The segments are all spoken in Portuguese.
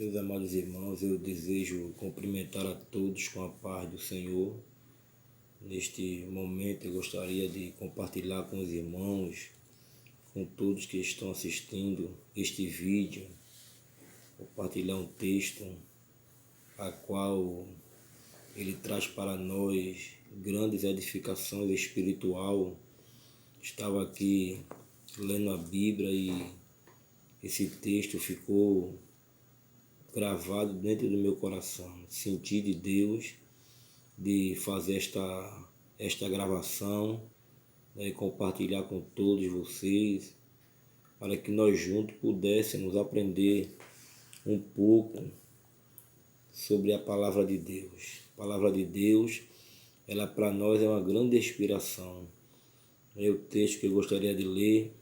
Meus amados irmãos, eu desejo cumprimentar a todos com a paz do Senhor. Neste momento eu gostaria de compartilhar com os irmãos, com todos que estão assistindo este vídeo, compartilhar um texto a qual ele traz para nós grandes edificações espiritual. Estava aqui lendo a Bíblia e esse texto ficou gravado dentro do meu coração. Senti de Deus de fazer esta gravação, e compartilhar com todos vocês, para que nós juntos pudéssemos aprender um pouco sobre a palavra de Deus. A palavra de Deus, ela para nós é uma grande inspiração. O texto que eu gostaria de ler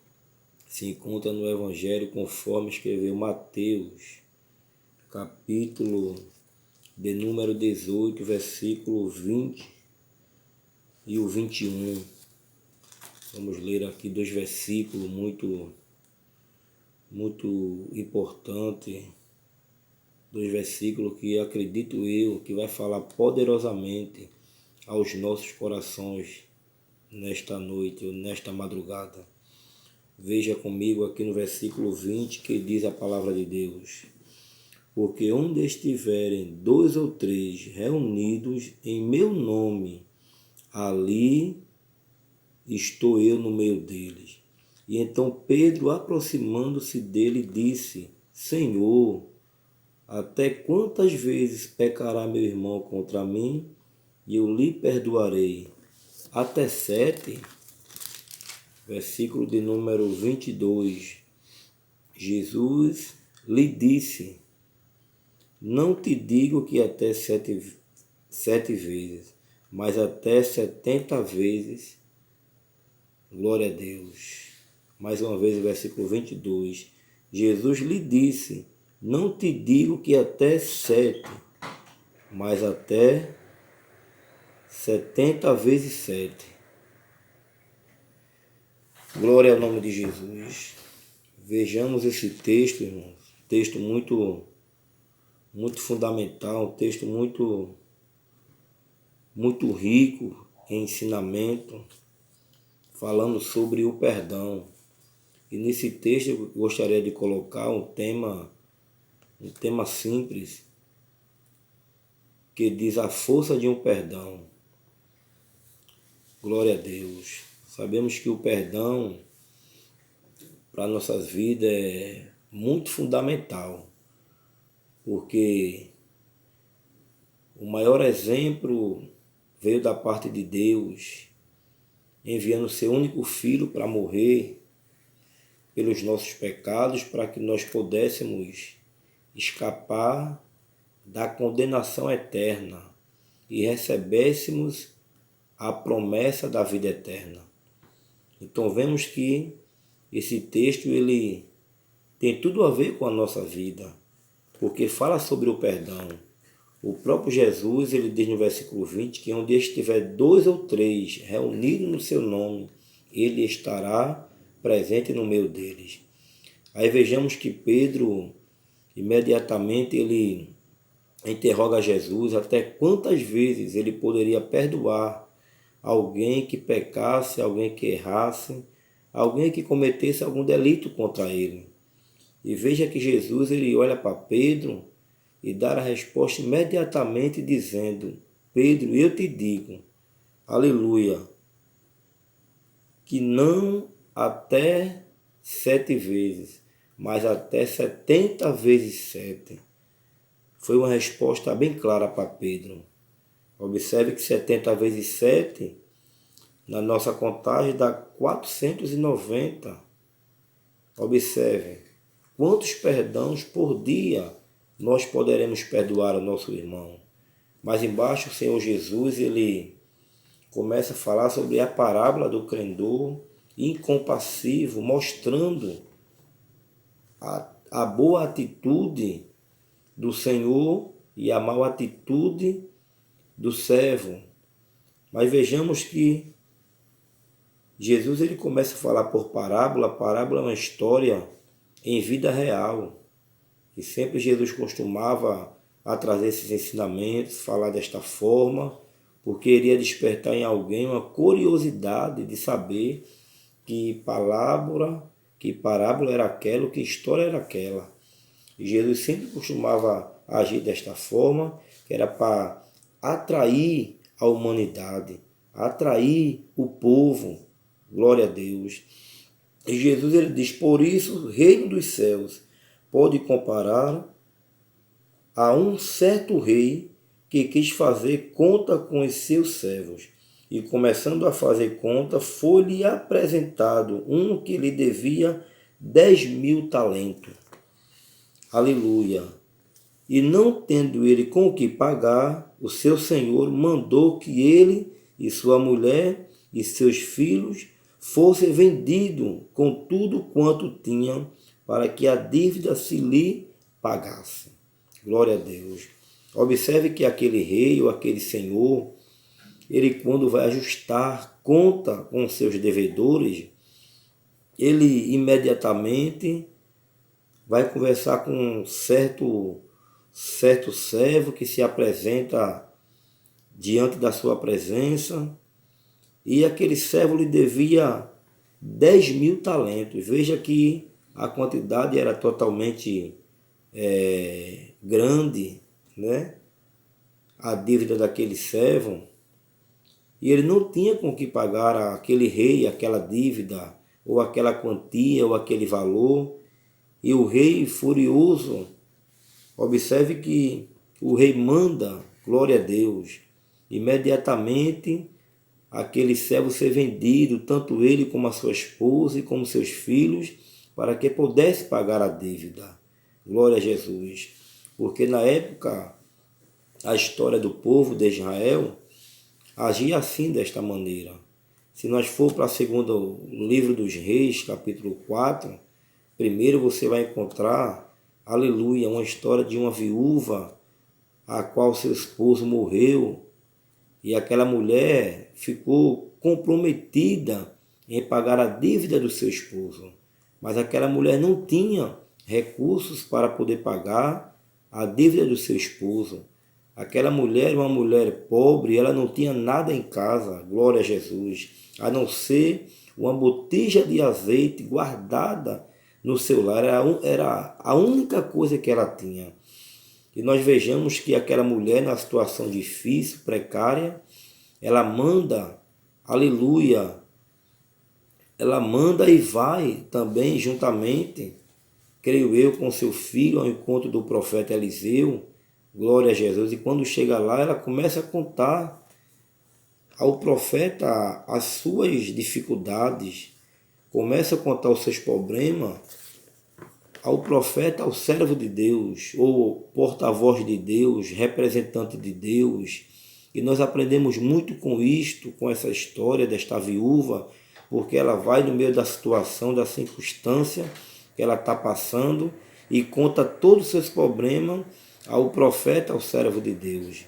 se encontra no Evangelho conforme escreveu Mateus, capítulo de número 18, versículo 20 e o 21. Vamos ler aqui dois versículos muito importantes, dois versículos que acredito eu que vai falar poderosamente aos nossos corações nesta noite ou nesta madrugada. Veja comigo aqui no versículo 20 que diz a palavra de Deus: porque onde estiverem 2 ou 3 reunidos em meu nome, ali estou eu no meio deles. E então Pedro, aproximando-se dele, disse: Senhor, até quantas vezes pecará meu irmão contra mim, e eu lhe perdoarei? Até 7? Versículo de número 22. Jesus lhe disse: não te digo que até sete vezes, mas até 70 vezes. Glória a Deus. Mais uma vez o versículo 22. Jesus lhe disse: não te digo que até 7, mas até 70 vezes 7. Glória ao nome de Jesus. Vejamos esse texto, irmãos. Texto muito fundamental, um texto muito rico em ensinamento, falando sobre o perdão. E nesse texto eu gostaria de colocar um tema simples, que diz a força de um perdão. Glória a Deus. Sabemos que o perdão para nossas vidas é muito fundamental, porque o maior exemplo veio da parte de Deus, enviando seu único filho para morrer pelos nossos pecados, para que nós pudéssemos escapar da condenação eterna e recebêssemos a promessa da vida eterna. Então vemos que esse texto ele tem tudo a ver com a nossa vida, porque fala sobre o perdão. O próprio Jesus, ele diz no versículo 20, que onde estiver 2 ou 3 reunidos no seu nome, ele estará presente no meio deles. Aí vejamos que Pedro, imediatamente, ele interroga Jesus até quantas vezes ele poderia perdoar alguém que pecasse, alguém que errasse, alguém que cometesse algum delito contra ele. E veja que Jesus ele olha para Pedro e dá a resposta imediatamente dizendo: Pedro, eu te digo, aleluia, que não até 7 vezes, mas até 70 vezes 7. Foi uma resposta bem clara para Pedro. Observe que 70 vezes 7, na nossa contagem, dá 490. Observe quantos perdões por dia nós poderemos perdoar ao nosso irmão. Mas embaixo o Senhor Jesus, ele começa a falar sobre a parábola do credor incompassivo, mostrando a boa atitude do Senhor e a má atitude do servo. Mas vejamos que Jesus ele começa a falar por parábola. A parábola é uma história em vida real. E sempre Jesus costumava a trazer esses ensinamentos, falar desta forma, porque iria despertar em alguém uma curiosidade de saber que parábola era aquela, que história era aquela. E Jesus sempre costumava agir desta forma, que era para atrair a humanidade, atrair o povo, glória a Deus. E Jesus ele diz, por isso o reino dos céus pode comparar a um certo rei que quis fazer conta com os seus servos. E começando a fazer conta, foi-lhe apresentado um que lhe devia 10.000 talentos. Aleluia! E não tendo ele com o que pagar, o seu senhor mandou que ele e sua mulher e seus filhos fossem vendidos com tudo quanto tinham, para que a dívida se lhe pagasse. Glória a Deus. Observe que aquele rei ou aquele senhor, ele quando vai ajustar conta com seus devedores, ele imediatamente vai conversar com um certo servo que se apresenta diante da sua presença, e aquele servo lhe devia 10.000 talentos. Veja que a quantidade era totalmente grande, né? A dívida daquele servo, e ele não tinha com que pagar aquele rei aquela dívida, ou aquela quantia, ou aquele valor. E o rei furioso, observe que o rei manda, glória a Deus, imediatamente aquele servo ser vendido, tanto ele como a sua esposa e como seus filhos, para que pudesse pagar a dívida. Glória a Jesus. Porque na época, a história do povo de Israel agia assim, desta maneira. Se nós for para o segundo livro dos Reis, capítulo 4, primeiro você vai encontrar, aleluia, uma história de uma viúva a qual seu esposo morreu, e aquela mulher ficou comprometida em pagar a dívida do seu esposo. Mas aquela mulher não tinha recursos para poder pagar a dívida do seu esposo. Aquela mulher, uma mulher pobre, ela não tinha nada em casa, glória a Jesus, a não ser uma botija de azeite guardada no seu lar. Era a única coisa que ela tinha. E nós vejamos que aquela mulher, na situação difícil, precária, ela manda, aleluia, ela manda e vai também juntamente, creio eu, com seu filho ao encontro do profeta Eliseu, glória a Jesus. E quando chega lá, ela começa a contar ao profeta as suas dificuldades, começa a contar os seus problemas ao profeta, ao servo de Deus, ou porta-voz de Deus, representante de Deus. E nós aprendemos muito com isto, com essa história desta viúva, porque ela vai no meio da situação, da circunstância que ela está passando e conta todos os seus problemas ao profeta, ao servo de Deus.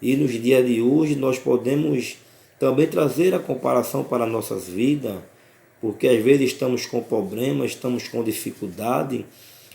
E nos dias de hoje nós podemos também trazer a comparação para nossas vidas, porque às vezes estamos com problemas, estamos com dificuldade,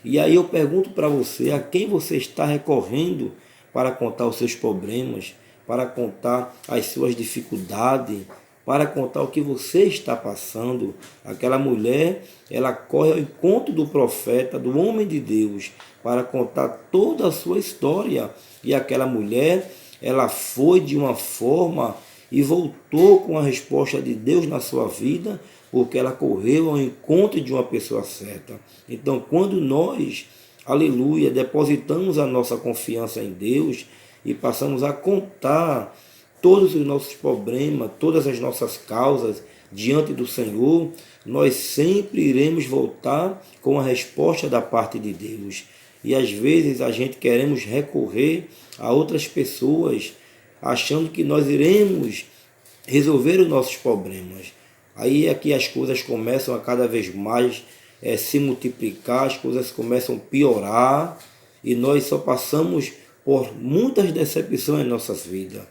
e aí eu pergunto para você, a quem você está recorrendo para contar os seus problemas, para contar as suas dificuldades, para contar o que você está passando? Aquela mulher, ela corre ao encontro do profeta, do homem de Deus, para contar toda a sua história, e aquela mulher, ela foi de uma forma e voltou com a resposta de Deus na sua vida, porque ela correu ao encontro de uma pessoa certa. Então, quando nós, aleluia, depositamos a nossa confiança em Deus e passamos a contar todos os nossos problemas, todas as nossas causas diante do Senhor, nós sempre iremos voltar com a resposta da parte de Deus. E às vezes a gente queremos recorrer a outras pessoas, achando que nós iremos resolver os nossos problemas. Aí é que as coisas começam a cada vez mais se multiplicar, as coisas começam a piorar, e nós só passamos por muitas decepções em nossas vidas.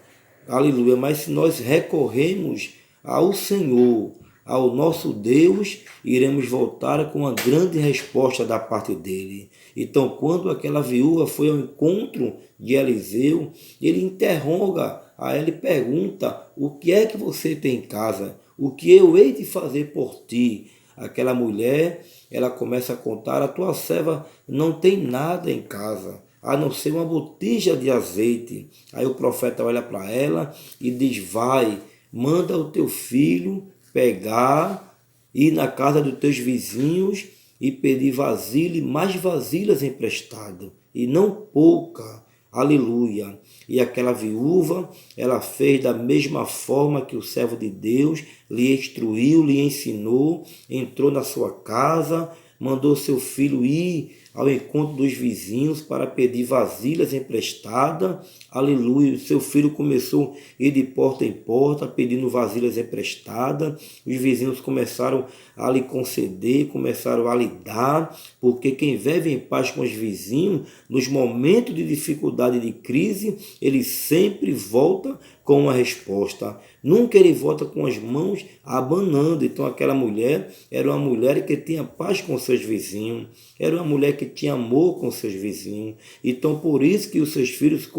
Aleluia. Mas se nós recorremos ao Senhor, ao nosso Deus, iremos voltar com uma grande resposta da parte dele. Então, quando aquela viúva foi ao encontro de Eliseu, ele interroga a ela e pergunta: o que é que você tem em casa? O que eu hei de fazer por ti? Aquela mulher, ela começa a contar: a tua serva não tem nada em casa, a não ser uma botija de azeite. Aí o profeta olha para ela e diz: vai, manda o teu filho pegar, ir na casa dos teus vizinhos e pedir vasilha, mais vasilhas emprestado, e não pouca. Aleluia. E aquela viúva, ela fez da mesma forma que o servo de Deus lhe instruiu, lhe ensinou, entrou na sua casa, mandou seu filho ir ao encontro dos vizinhos para pedir vasilhas emprestadas. Aleluia. Seu filho começou a ir de porta em porta pedindo vasilhas emprestadas. Os vizinhos começaram a lhe conceder, começaram a lhe dar, porque quem vive em paz com os vizinhos, nos momentos de dificuldade e de crise, ele sempre volta com uma resposta. Nunca ele volta com as mãos abanando. Então aquela mulher era uma mulher que tinha paz com seus vizinhos, era uma mulher que tinha amor com seus vizinhos. Então por isso que os seus filhos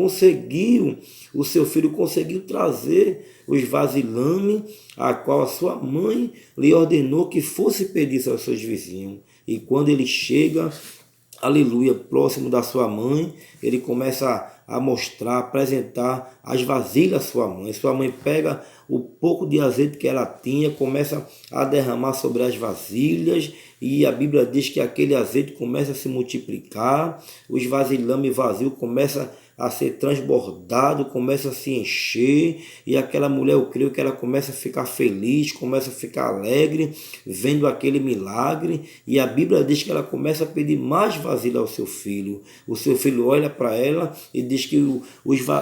o seu filho conseguiu trazer os vasilhames, a qual a sua mãe lhe ordenou que fosse pedir aos seus vizinhos. E quando ele chega, aleluia, próximo da sua mãe, ele começa a mostrar, a apresentar as vasilhas à sua mãe. Sua mãe pega o pouco de azeite que ela tinha, começa a derramar sobre as vasilhas, e a Bíblia diz que aquele azeite começa a se multiplicar, os vasilhames vazios começam a ser transbordado, começa a se encher, e aquela mulher, eu creio que ela começa a ficar feliz, começa a ficar alegre, vendo aquele milagre, e a Bíblia diz que ela começa a pedir mais vasilha ao seu filho. O seu filho olha para ela e diz que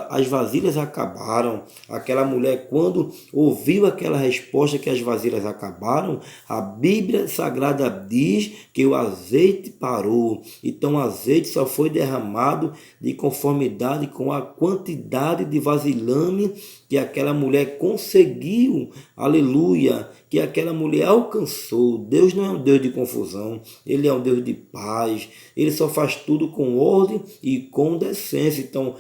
as vasilhas acabaram. Aquela mulher, quando ouviu aquela resposta que as vasilhas acabaram, a Bíblia Sagrada diz que o azeite parou. Então o azeite só foi derramado de conformidade com a quantidade de vasilhame que aquela mulher conseguiu, aleluia, que aquela mulher alcançou. Deus não é um Deus de confusão, Ele é um Deus de paz, Ele só faz tudo com ordem e com decência. Então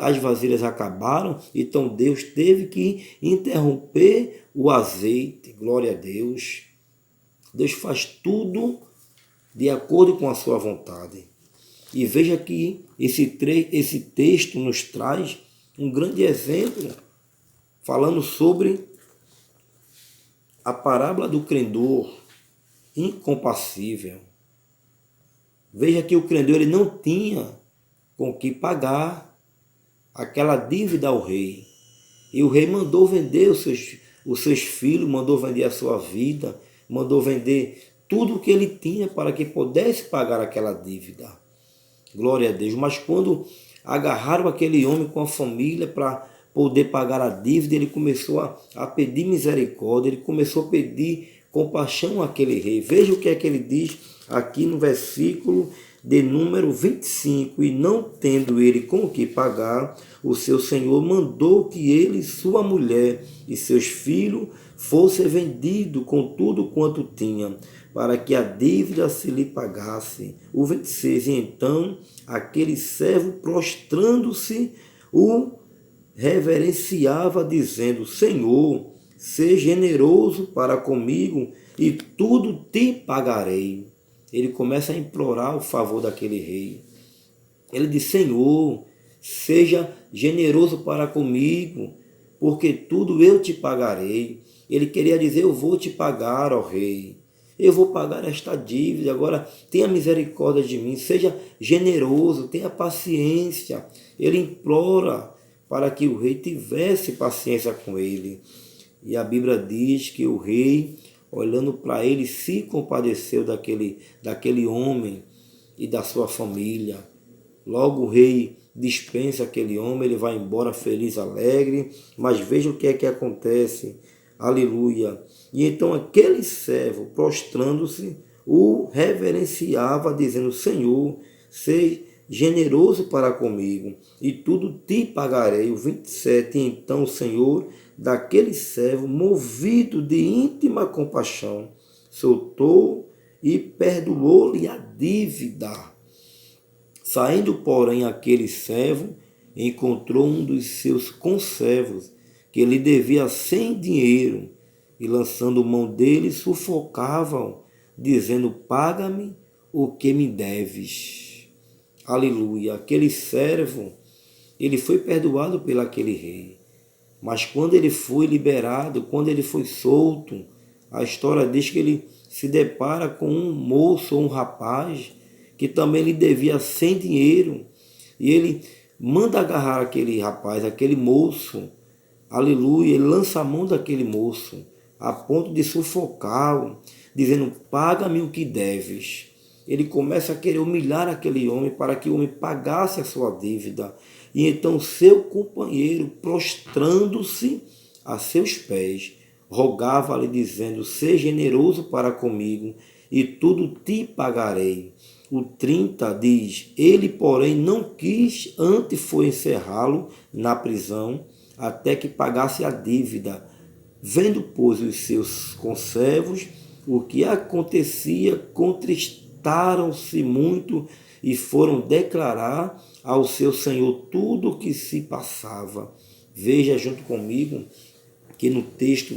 as vasilhas acabaram, então Deus teve que interromper o azeite. Glória a Deus. Deus faz tudo de acordo com a sua vontade. E veja que esse texto nos traz um grande exemplo, falando sobre a parábola do credor incompassível. Veja que o credor ele não tinha com que pagar aquela dívida ao rei. E o rei mandou vender os seus filhos, mandou vender a sua vida, mandou vender tudo o que ele tinha para que pudesse pagar aquela dívida. Glória a Deus. Mas quando agarraram aquele homem com a família para poder pagar a dívida, ele começou a pedir misericórdia, ele começou a pedir compaixão àquele rei. Veja o que é que ele diz aqui no versículo de número 25. E não tendo ele com o que pagar, o seu senhor mandou que ele, sua mulher e seus filhos fossem vendidos com tudo quanto tinha, para que a dívida se lhe pagasse. O 26, e então aquele servo, prostrando-se, o reverenciava, dizendo: Senhor, seja generoso para comigo, e tudo te pagarei. Ele começa a implorar o favor daquele rei. Ele diz: Senhor, seja generoso para comigo, porque tudo eu te pagarei. Ele queria dizer: eu vou te pagar, ó rei. Eu vou pagar esta dívida, agora tenha misericórdia de mim, seja generoso, tenha paciência. Ele implora para que o rei tivesse paciência com ele. E a Bíblia diz que o rei, olhando para ele, se compadeceu daquele homem e da sua família. Logo o rei dispensa aquele homem, ele vai embora feliz, alegre, mas veja o que é que acontece. Aleluia. E então aquele servo, prostrando-se, o reverenciava, dizendo: Senhor, seja generoso para comigo, e tudo te pagarei. O 27, e então o Senhor daquele servo, movido de íntima compaixão, soltou e perdoou-lhe a dívida. Saindo, porém, aquele servo, encontrou um dos seus conservos, que lhe devia 100 dinheiro, e lançando mão dele, sufocava-o, dizendo: paga-me o que me deves. Aleluia. Aquele servo, ele foi perdoado pelo aquele rei. Mas quando ele foi liberado, quando ele foi solto, a história diz que ele se depara com um moço ou um rapaz que também lhe devia 100 dinheiro. E ele manda agarrar aquele rapaz, aquele moço. Aleluia. Ele lança a mão daquele moço a ponto de sufocá-lo, dizendo: paga-me o que deves. Ele começa a querer humilhar aquele homem para que o homem pagasse a sua dívida. E então seu companheiro, prostrando-se a seus pés, rogava-lhe, dizendo: seja generoso para comigo, e tudo te pagarei. O 30 diz: ele, porém, não quis, antes foi encerrá-lo na prisão, até que pagasse a dívida. Vendo, pois, os seus conservos o que acontecia, contristaram-se muito e foram declarar ao seu senhor tudo o que se passava. Veja junto comigo que no texto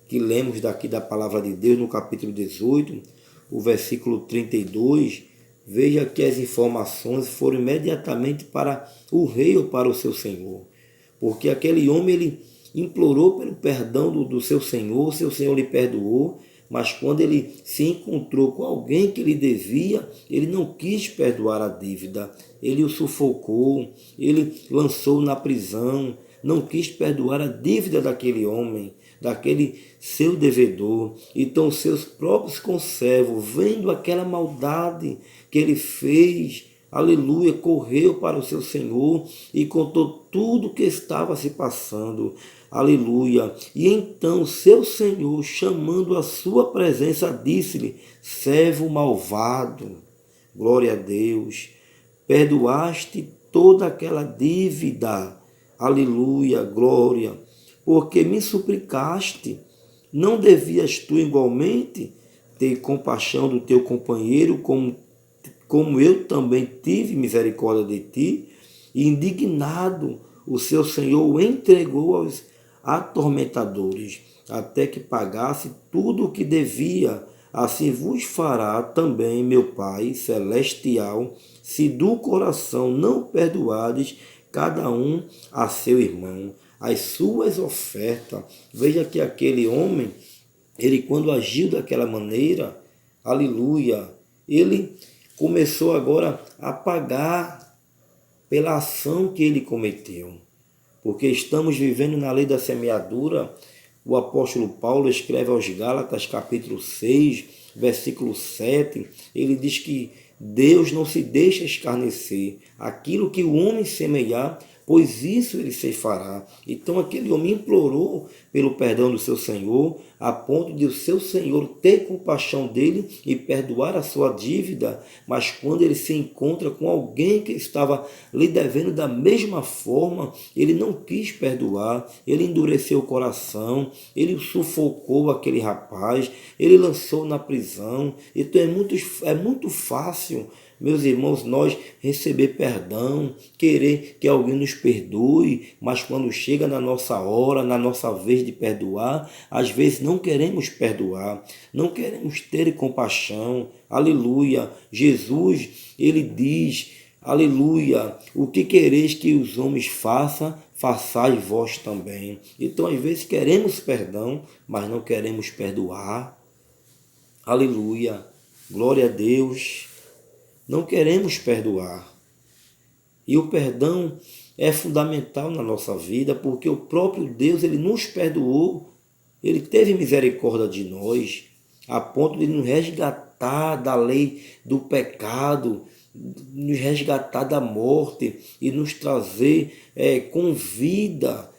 que lemos daqui da palavra de Deus, no capítulo 18, o versículo 32, veja que as informações foram imediatamente para o rei ou para o seu senhor. Porque aquele homem, ele implorou pelo perdão do seu senhor lhe perdoou, mas quando ele se encontrou com alguém que lhe devia, ele não quis perdoar a dívida, ele o sufocou, ele lançou na prisão, não quis perdoar a dívida daquele homem, daquele seu devedor. Então seus próprios conservos, vendo aquela maldade que ele fez, aleluia, correu para o seu senhor e contou tudo o que estava se passando. Aleluia. E então seu senhor, chamando a sua presença, disse-lhe: servo malvado, glória a Deus, perdoaste toda aquela dívida, aleluia, glória, porque me suplicaste. Não devias tu igualmente ter compaixão do teu companheiro, como eu também tive misericórdia de ti? E indignado, o seu senhor o entregou aos atormentadores, até que pagasse tudo o que devia. Assim vos fará também meu Pai celestial, se do coração não perdoardes cada um a seu irmão as suas ofertas. Veja que aquele homem, ele quando agiu daquela maneira, aleluia, ele começou agora a pagar pela ação que ele cometeu. Porque estamos vivendo na lei da semeadura. O apóstolo Paulo escreve aos Gálatas, capítulo 6, versículo 7, ele diz que Deus não se deixa escarnecer. Aquilo que o homem semear, pois isso ele ceifará. Então aquele homem implorou pelo perdão do seu senhor, a ponto de o seu senhor ter compaixão dele e perdoar a sua dívida. Mas quando ele se encontra com alguém que estava lhe devendo da mesma forma, ele não quis perdoar, ele endureceu o coração, ele sufocou aquele rapaz, ele lançou na prisão. Então é muito fácil, meus irmãos, nós receber perdão, querer que alguém nos perdoe, mas quando chega na nossa hora, na nossa vez de perdoar, às vezes não queremos perdoar, não queremos ter compaixão. Aleluia. Jesus, ele diz, aleluia, o que quereis que os homens façam, façais vós também. Então, às vezes queremos perdão, mas não queremos perdoar. Aleluia. Glória a Deus. Não queremos perdoar. E o perdão é fundamental na nossa vida, porque o próprio Deus, ele nos perdoou, ele teve misericórdia de nós, a ponto de nos resgatar da lei do pecado, nos resgatar da morte e nos trazer com vida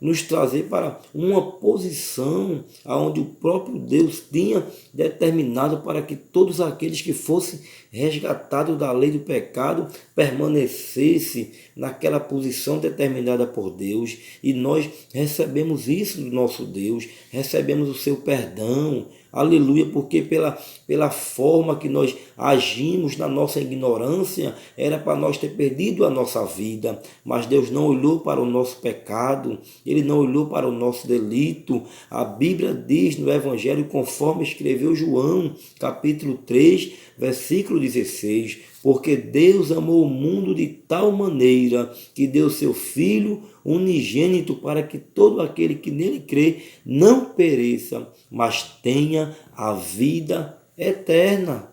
nos trazer para uma posição onde o próprio Deus tinha determinado para que todos aqueles que fossem resgatados da lei do pecado permanecessem naquela posição determinada por Deus. E nós recebemos isso do nosso Deus, recebemos o seu perdão. Aleluia, porque pela forma que nós agimos na nossa ignorância, era para nós ter perdido a nossa vida, mas Deus não olhou para o nosso pecado, Ele não olhou para o nosso delito. A Bíblia diz no Evangelho, conforme escreveu João, capítulo 3, versículo 16, porque Deus amou o mundo de tal maneira que deu seu Filho unigênito para que todo aquele que nele crê não pereça, mas tenha a vida eterna.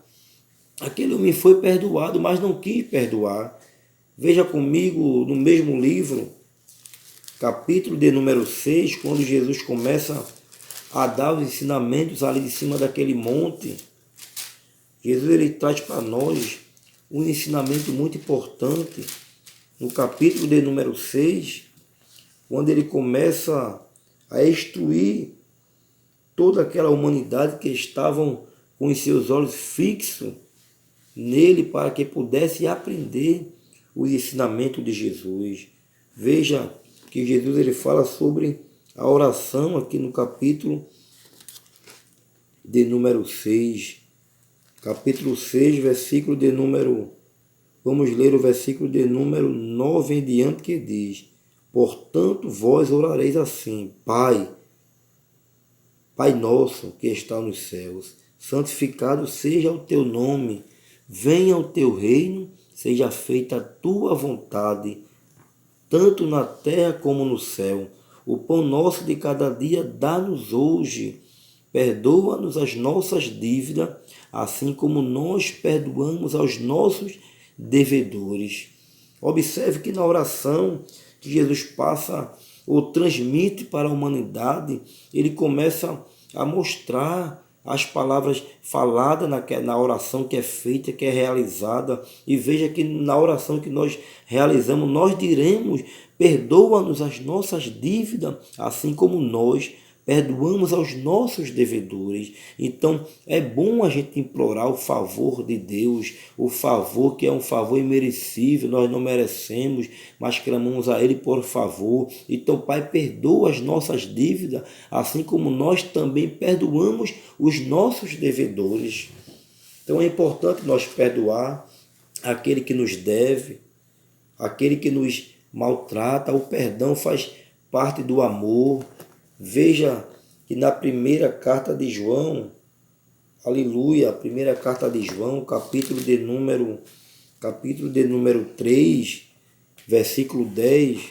Aquele homem foi perdoado, mas não quis perdoar. Veja comigo no mesmo livro, capítulo de número 6, quando Jesus começa a dar os ensinamentos ali de cima daquele monte. Jesus ele traz para nós um ensinamento muito importante. No capítulo de número 6, quando ele começa a instruir toda aquela humanidade que estavam com os seus olhos fixos nele para que pudesse aprender os ensinamentos de Jesus. Veja que Jesus ele fala sobre a oração aqui no capítulo de número 6. Capítulo 6, versículo de número... Vamos ler o versículo de número 9 em diante que diz: portanto, vós orareis assim: Pai nosso que está nos céus, santificado seja o teu nome, venha o teu reino, seja feita a tua vontade, tanto na terra como no céu. O pão nosso de cada dia dá-nos hoje. Perdoa-nos as nossas dívidas, assim como nós perdoamos aos nossos devedores. Observe que na oração que Jesus passa ou transmite para a humanidade, ele começa a mostrar as palavras faladas na oração que é feita, que é realizada. E veja que na oração que nós realizamos, nós diremos: perdoa-nos as nossas dívidas, assim como nós perdoamos aos nossos devedores. Então, é bom a gente implorar o favor de Deus, o favor que é um favor imerecível, nós não merecemos, mas clamamos a Ele por favor. Então, Pai, perdoa as nossas dívidas, assim como nós também perdoamos os nossos devedores. Então, é importante nós perdoar aquele que nos deve, aquele que nos maltrata. O perdão faz parte do amor. Veja que na primeira carta de João, aleluia, a primeira carta de João, capítulo de número 3, versículo 10,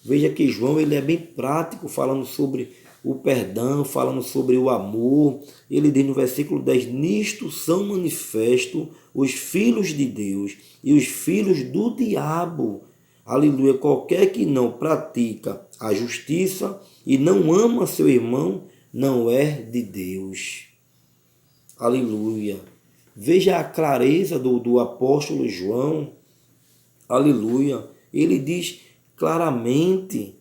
veja que João ele é bem prático, falando sobre o perdão, falando sobre o amor. Ele diz no versículo 10, nisto são manifestos os filhos de Deus e os filhos do diabo. Aleluia, qualquer que não pratica a justiça e não ama seu irmão, não é de Deus. Aleluia. Veja a clareza do apóstolo João. Aleluia. Ele diz claramente,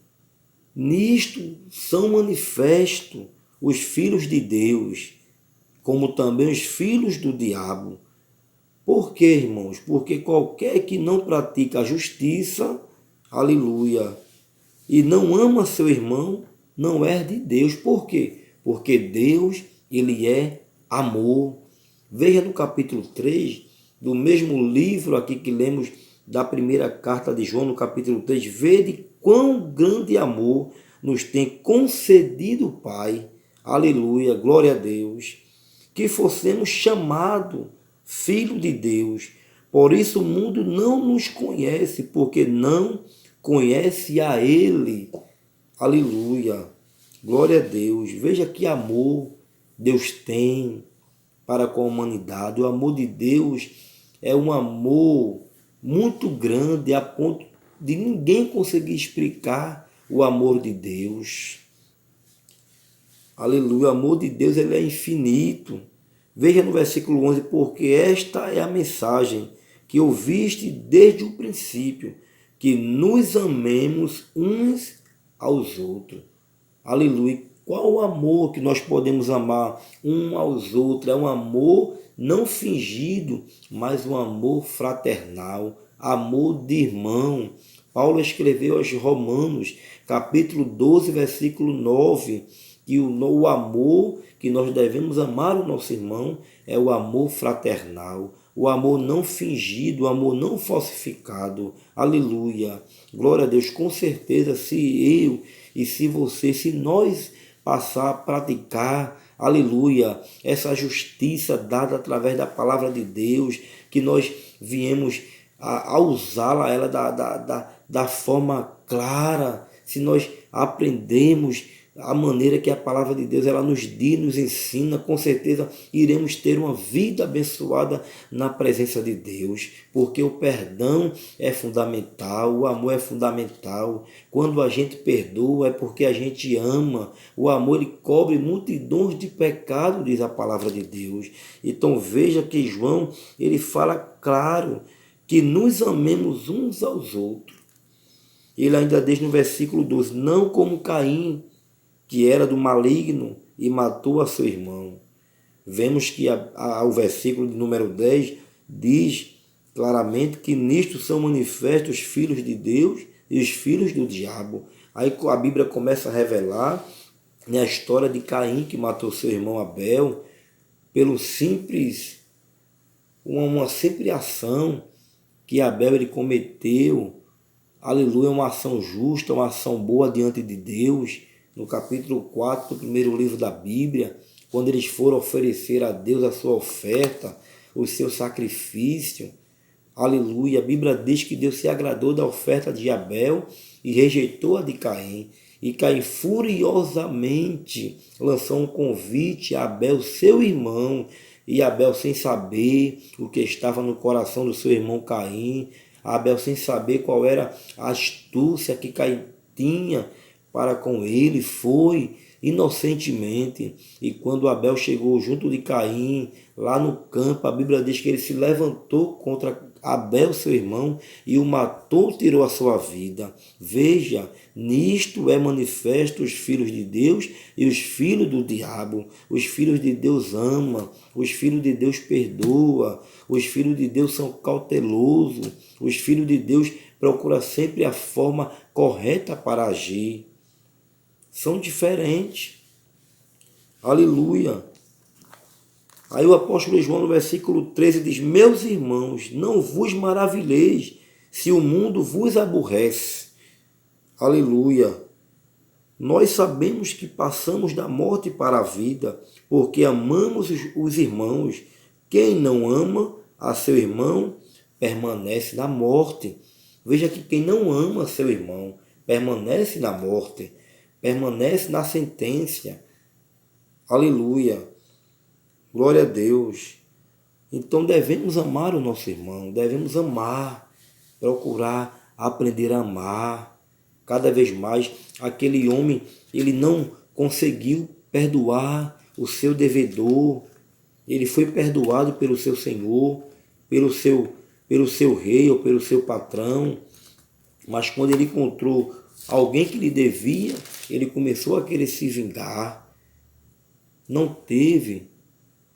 nisto são manifestos os filhos de Deus, como também os filhos do diabo. Por quê, irmãos? Porque qualquer que não pratica a justiça, aleluia, e não ama seu irmão, não é de Deus. Por quê? Porque Deus, ele é amor. Veja no capítulo 3, do mesmo livro aqui que lemos da primeira carta de João, no capítulo 3, vede quão grande amor nos tem concedido o Pai, aleluia, glória a Deus, que fossemos chamados filho de Deus. Por isso o mundo não nos conhece, porque não conhece a Ele. Aleluia. Glória a Deus. Veja que amor Deus tem para com a humanidade. O amor de Deus é um amor muito grande, a ponto de ninguém conseguir explicar o amor de Deus. Aleluia. O amor de Deus ele é infinito. Veja no versículo 11, porque esta é a mensagem que ouviste desde o princípio, que nos amemos uns aos outros. Aleluia. Qual o amor que nós podemos amar um aos outros? É um amor não fingido, mas um amor fraternal, amor de irmão. Paulo escreveu aos Romanos, capítulo 12, versículo 9, que o amor que nós devemos amar o nosso irmão é o amor fraternal, o amor não fingido, o amor não falsificado. Aleluia. Glória a Deus. Com certeza, se eu e se você, se nós passar a praticar, aleluia, essa justiça dada através da palavra de Deus, que nós viemos a usá-la ela da forma clara, se nós aprendemos a maneira que a palavra de Deus ela nos diz, nos ensina, com certeza iremos ter uma vida abençoada na presença de Deus, porque o perdão é fundamental, o amor é fundamental. Quando a gente perdoa é porque a gente ama. O amor ele cobre multidões de pecados, diz a palavra de Deus. Então veja que João ele fala claro que nos amemos uns aos outros. Ele ainda diz no versículo 12, não como Caim, que era do maligno e matou a seu irmão. Vemos que o versículo de número 10 diz claramente que nisto são manifestos os filhos de Deus e os filhos do diabo. Aí a Bíblia começa a revelar, né, a história de Caim, que matou seu irmão Abel, pelo simples, uma simples ação que Abel ele cometeu. Aleluia, uma ação justa, uma ação boa diante de Deus. No capítulo 4 do primeiro livro da Bíblia, quando eles foram oferecer a Deus a sua oferta, o seu sacrifício, aleluia, a Bíblia diz que Deus se agradou da oferta de Abel e rejeitou a de Caim. E Caim furiosamente lançou um convite a Abel, seu irmão, e Abel, sem saber o que estava no coração do seu irmão Caim, Abel, sem saber qual era a astúcia que Caim tinha para com ele, foi inocentemente. E quando Abel chegou junto de Caim, lá no campo, a Bíblia diz que ele se levantou contra Abel, seu irmão, e o matou, tirou a sua vida. Veja, nisto é manifesto os filhos de Deus e os filhos do diabo. Os filhos de Deus amam, os filhos de Deus perdoa, os filhos de Deus são cautelosos, os filhos de Deus procuram sempre a forma correta para agir. São diferentes. Aleluia. Aí o apóstolo João, no versículo 13, diz: meus irmãos, não vos maravilheis se o mundo vos aborrece. Aleluia. Nós sabemos que passamos da morte para a vida, porque amamos os irmãos. Quem não ama a seu irmão permanece na morte. Veja que quem não ama seu irmão permanece na morte, permanece na sentença. Aleluia. Glória a Deus. Então devemos amar o nosso irmão, devemos amar, procurar aprender a amar. Cada vez mais, aquele homem, ele não conseguiu perdoar o seu devedor. Ele foi perdoado pelo seu Senhor, pelo seu rei ou pelo seu patrão. Mas quando ele encontrou alguém que lhe devia, ele começou a querer se vingar. Não teve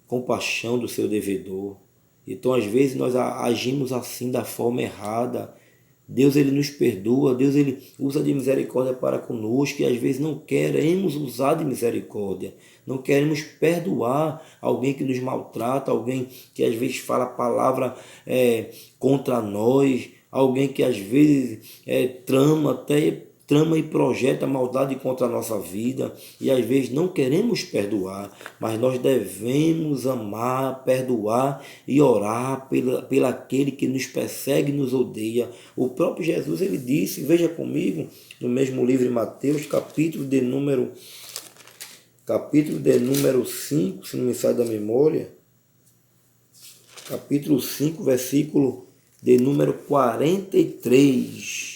compaixão do seu devedor. Então, às vezes, nós agimos assim da forma errada. Deus ele nos perdoa, Deus ele usa de misericórdia para conosco e às vezes não queremos usar de misericórdia, não queremos perdoar alguém que nos maltrata, alguém que às vezes fala palavra contra nós, alguém que às vezes trama e projeta maldade contra a nossa vida e às vezes não queremos perdoar, mas nós devemos amar, perdoar e orar pela aquele que nos persegue e nos odeia. O próprio Jesus ele disse, veja comigo, no mesmo livro de Mateus, capítulo de número 5, se não me sai da memória, capítulo 5, versículo de número 43.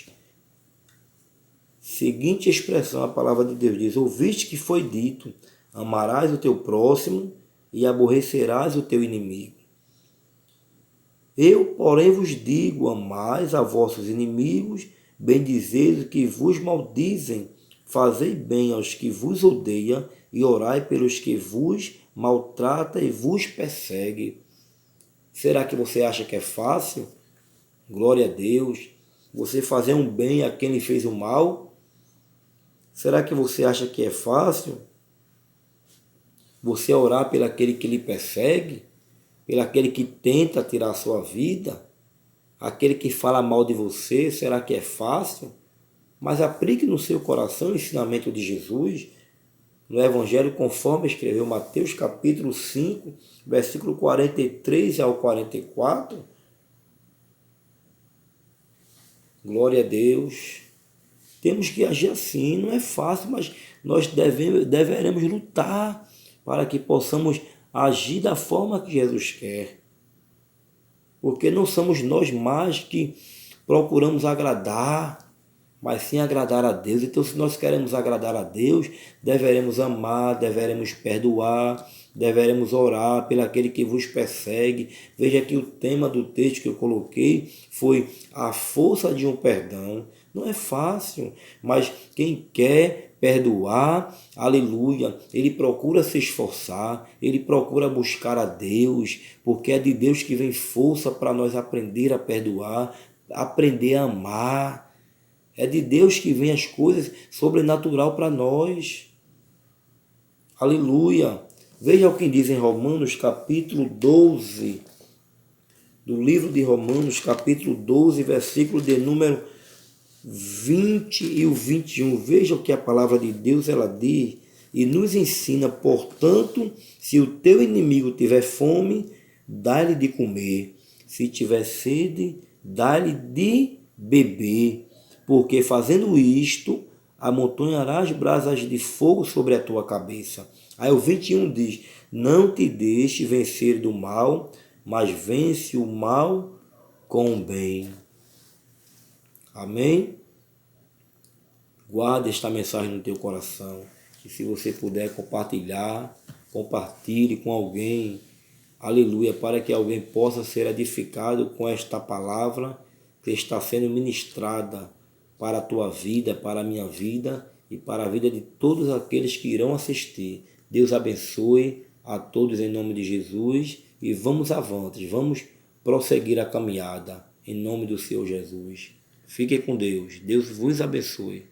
Seguinte expressão, a palavra de Deus diz: ouviste que foi dito, amarás o teu próximo e aborrecerás o teu inimigo. Eu, porém, vos digo, amais a vossos inimigos, bendizeis os que vos maldizem, fazei bem aos que vos odeiam e orai pelos que vos maltratam e vos perseguem. Será que você acha que é fácil? Glória a Deus. Você fazer um bem a quem lhe fez o mal? Será que você acha que é fácil? Você orar pelo aquele que lhe persegue? Pelo aquele que tenta tirar a sua vida? Aquele que fala mal de você? Será que é fácil? Mas aplique no seu coração o ensinamento de Jesus, no Evangelho conforme escreveu Mateus capítulo 5, versículo 43 ao 44. Glória a Deus. Temos que agir assim, não é fácil, mas nós deveremos lutar para que possamos agir da forma que Jesus quer. Porque não somos nós mais que procuramos agradar, mas sim agradar a Deus. Então, se nós queremos agradar a Deus, deveremos amar, deveremos perdoar, deveremos orar pelo aquele que vos persegue. Veja que o tema do texto que eu coloquei foi a força de um perdão. Não é fácil, mas quem quer perdoar, aleluia, ele procura se esforçar, ele procura buscar a Deus, porque é de Deus que vem força para nós aprender a perdoar, aprender a amar. É de Deus que vem as coisas sobrenatural para nós. Aleluia. Veja o que diz em Romanos capítulo 12, do livro de Romanos capítulo 12, versículo de número 20 e o 21. Veja o que a palavra de Deus ela diz e nos ensina. Portanto, se o teu inimigo tiver fome, dá-lhe de comer. Se tiver sede, dá-lhe de beber. Porque fazendo isto, amontoarás brasas de fogo sobre a tua cabeça. Aí o 21 diz, não te deixe vencer do mal, mas vence o mal com o bem. Amém? Guarde esta mensagem no teu coração. E se você puder compartilhar, compartilhe com alguém. Aleluia, para que alguém possa ser edificado com esta palavra que está sendo ministrada para a tua vida, para a minha vida e para a vida de todos aqueles que irão assistir. Deus abençoe a todos em nome de Jesus e vamos avante, vamos prosseguir a caminhada em nome do Senhor Jesus. Fiquem com Deus. Deus vos abençoe.